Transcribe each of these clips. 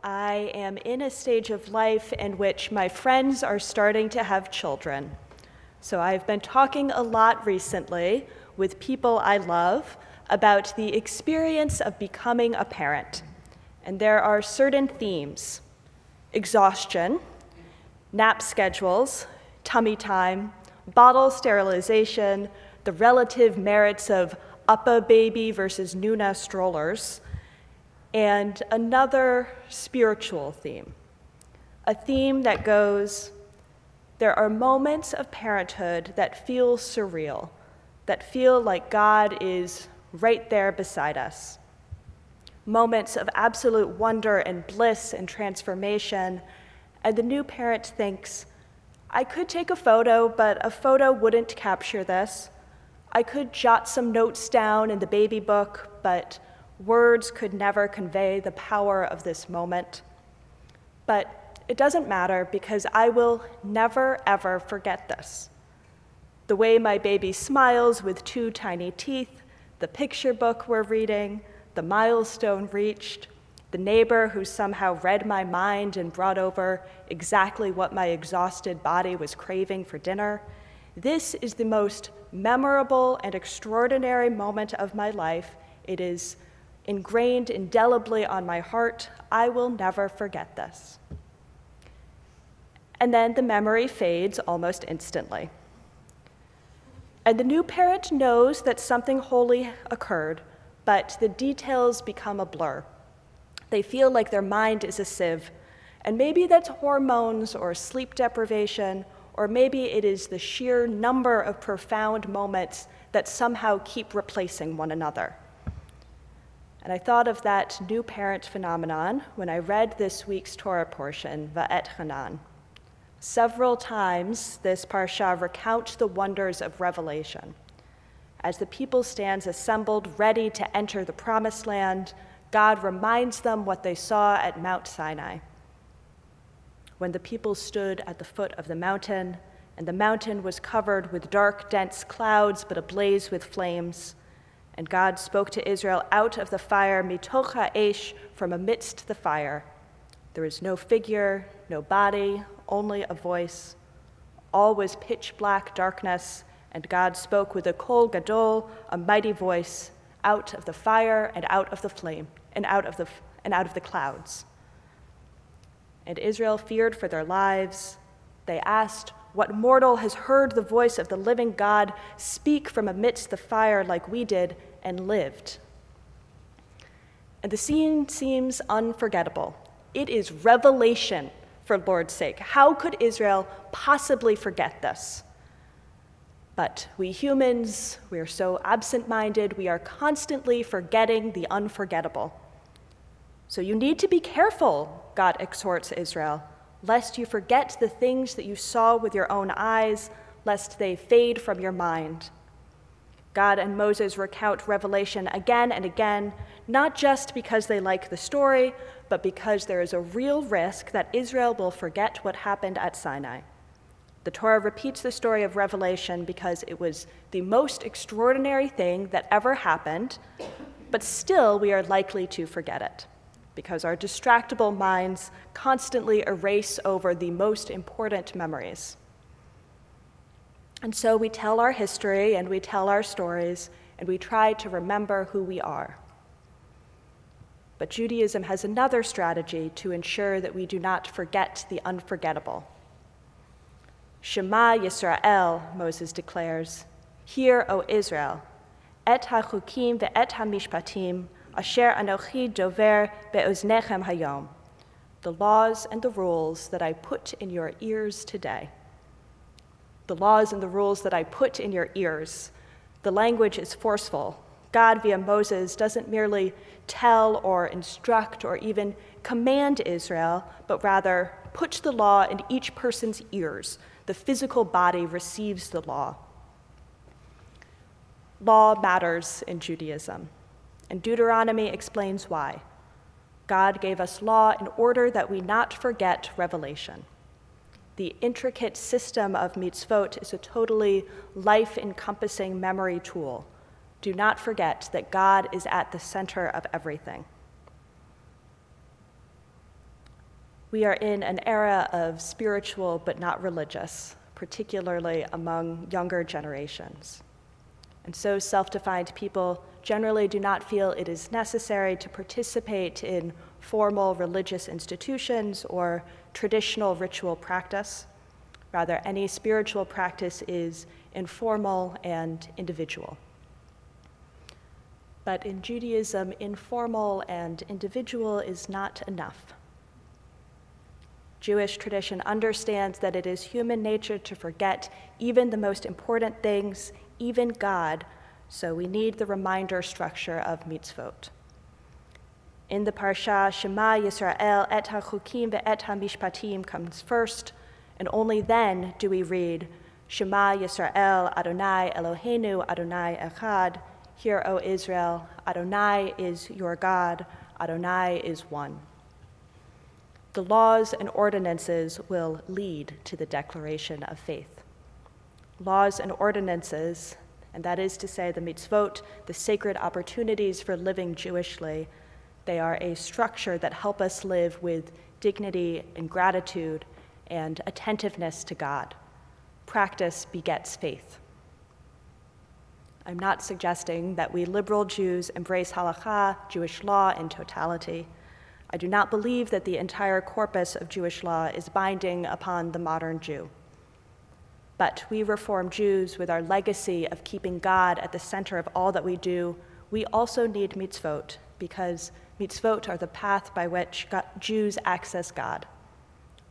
I am in a stage of life in which my friends are starting to have children. So I've been talking a lot recently with people I love about the experience of becoming a parent. And there are certain themes: exhaustion, nap schedules, tummy time, bottle sterilization, the relative merits of Uppa baby versus Nuna strollers, and another spiritual theme, a theme that goes, there are moments of parenthood that feel surreal, that feel like God is right there beside us. Moments of absolute wonder and bliss and transformation, and the new parent thinks, I could take a photo, but a photo wouldn't capture this. I could jot some notes down in the baby book, but words could never convey the power of this moment. But it doesn't matter because I will never, ever forget this. The way my baby smiles with 2 tiny teeth, the picture book we're reading, the milestone reached, the neighbor who somehow read my mind and brought over exactly what my exhausted body was craving for dinner. This is the most memorable and extraordinary moment of my life. It is ingrained indelibly on my heart. I will never forget this. And then the memory fades almost instantly. And the new parent knows that something holy occurred, but the details become a blur. They feel like their mind is a sieve, and maybe that's hormones or sleep deprivation, or maybe it is the sheer number of profound moments that somehow keep replacing one another. And I thought of that new parent phenomenon when I read this week's Torah portion, Va'et Hanan. Several times, this parsha recounts the wonders of revelation. As the people stands assembled, ready to enter the promised land, God reminds them what they saw at Mount Sinai. When the people stood at the foot of the mountain, and the mountain was covered with dark, dense clouds, but ablaze with flames, and God spoke to Israel out of the fire, mitoch ha'esh, from amidst the fire. There is no figure, no body, only a voice. All was pitch black darkness, and God spoke with a kol gadol, a mighty voice, out of the fire and out of the flame, and out of the clouds. And Israel feared for their lives. They asked, what mortal has heard the voice of the living God speak from amidst the fire like we did and lived? And the scene seems unforgettable. It is revelation, for Lord's sake. How could Israel possibly forget this? But we humans, we are so absent-minded, we are constantly forgetting the unforgettable. So you need to be careful, God exhorts Israel, lest you forget the things that you saw with your own eyes, lest they fade from your mind. God and Moses recount revelation again and again, not just because they like the story, but because there is a real risk that Israel will forget what happened at Sinai. The Torah repeats the story of revelation because it was the most extraordinary thing that ever happened, but still we are likely to forget it, because our distractible minds constantly erase over the most important memories. And so we tell our history and we tell our stories, and we try to remember who we are. But Judaism has another strategy to ensure that we do not forget the unforgettable. Shema Yisrael, Moses declares, hear, O Israel, et hachukim ve'et hamishpatim, asher anochi dover be'oznechem hayom, the laws and the rules that I put in your ears today. The laws and the rules that I put in your ears. The language is forceful. God, via Moses, doesn't merely tell or instruct or even command Israel, but rather puts the law in each person's ears. The physical body receives the law. Law matters in Judaism, and Deuteronomy explains why. God gave us law in order that we not forget revelation. The intricate system of mitzvot is a totally life-encompassing memory tool. Do not forget that God is at the center of everything. We are in an era of spiritual but not religious, particularly among younger generations. And so self-defined people generally do not feel it is necessary to participate in formal religious institutions or traditional ritual practice. Rather, any spiritual practice is informal and individual. But in Judaism, informal and individual is not enough. Jewish tradition understands that it is human nature to forget even the most important things, even God, so we need the reminder structure of mitzvot. In the parsha, Shema Yisrael et ha-chukim ve'et ha-mishpatim comes first, and only then do we read, Shema Yisrael, Adonai Eloheinu, Adonai Echad. Hear, O Israel, Adonai is your God, Adonai is one. The laws and ordinances will lead to the declaration of faith. Laws and ordinances, and that is to say the mitzvot, the sacred opportunities for living Jewishly, they are a structure that help us live with dignity and gratitude and attentiveness to God. Practice begets faith. I'm not suggesting that we liberal Jews embrace halakha, Jewish law, in totality. I do not believe that the entire corpus of Jewish law is binding upon the modern Jew. But we Reform Jews, with our legacy of keeping God at the center of all that we do, we also need mitzvot, because mitzvot are the path by which Jews access God.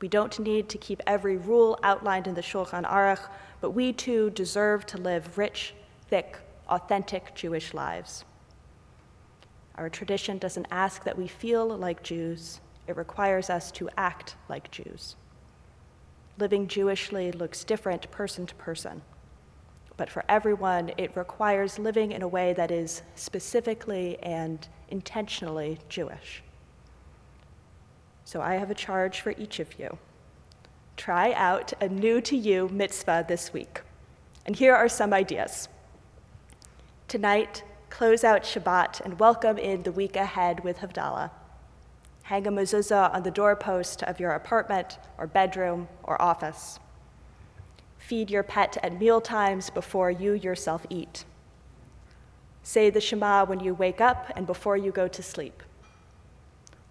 We don't need to keep every rule outlined in the Shulchan Aruch, but we too deserve to live rich, thick, authentic Jewish lives. Our tradition doesn't ask that we feel like Jews, it requires us to act like Jews. Living Jewishly looks different person to person, but for everyone, it requires living in a way that is specifically and intentionally Jewish. So I have a charge for each of you. Try out a new to you mitzvah this week. And here are some ideas. Tonight, close out Shabbat and welcome in the week ahead with Havdalah. Hang a mezuzah on the doorpost of your apartment or bedroom or office. Feed your pet at mealtimes before you yourself eat. Say the Shema when you wake up and before you go to sleep.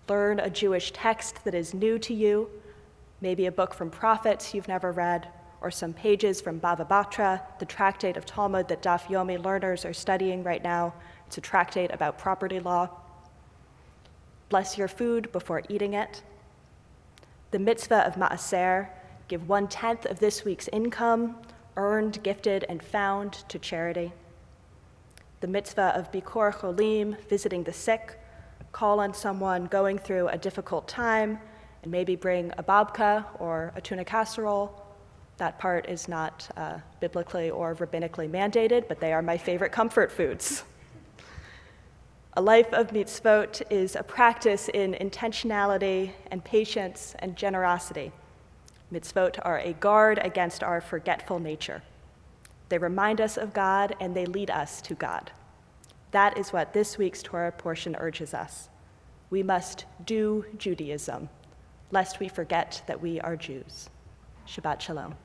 Learn a Jewish text that is new to you, maybe a book from prophets you've never read, or some pages from Bava Batra, the tractate of Talmud that Daf Yomi learners are studying right now. It's a tractate about property law. Bless your food before eating it. The mitzvah of Ma'aser, give 1/10 of this week's income, earned, gifted, and found, to charity. The mitzvah of Bikor Cholim, visiting the sick, call on someone going through a difficult time, and maybe bring a babka or a tuna casserole. That part is not biblically or rabbinically mandated, but they are my favorite comfort foods. A life of mitzvot is a practice in intentionality and patience and generosity. Mitzvot are a guard against our forgetful nature. They remind us of God and they lead us to God. That is what this week's Torah portion urges us. We must do Judaism, lest we forget that we are Jews. Shabbat Shalom.